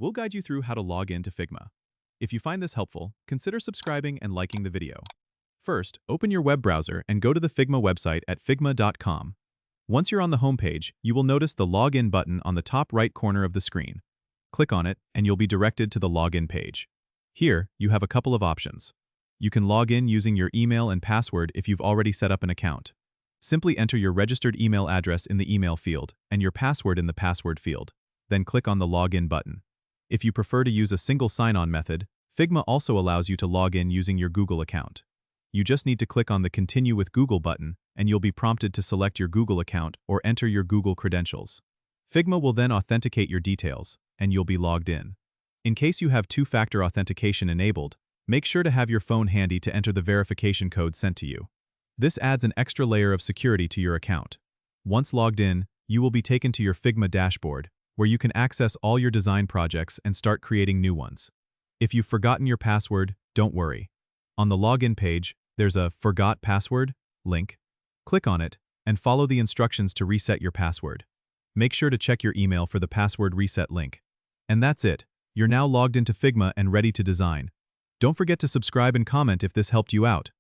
we'll guide you through how to log in to Figma. If you find this helpful, consider subscribing and liking the video. First, open your web browser and go to the Figma website at figma.com. Once you're on the homepage, you will notice the Login button on the top right corner of the screen. Click on it, and you'll be directed to the Login page. Here, you have a couple of options. You can log in using your email and password if you've already set up an account. Simply enter your registered email address in the email field and your password in the password field. Then click on the Login button. If you prefer to use a single sign-on method, Figma also allows you to log in using your Google account. You just need to click on the Continue with Google button, and you'll be prompted to select your Google account or enter your Google credentials. Figma will then authenticate your details, and you'll be logged in. In case you have two-factor authentication enabled, make sure to have your phone handy to enter the verification code sent to you. This adds an extra layer of security to your account. Once logged in, you will be taken to your Figma dashboard, where you can access all your design projects and start creating new ones. If you've forgotten your password, don't worry. On the login page, there's a Forgot Password link. Click on it and follow the instructions to reset your password. Make sure to check your email for the password reset link. And that's it. You're now logged into Figma and ready to design. Don't forget to subscribe and comment if this helped you out.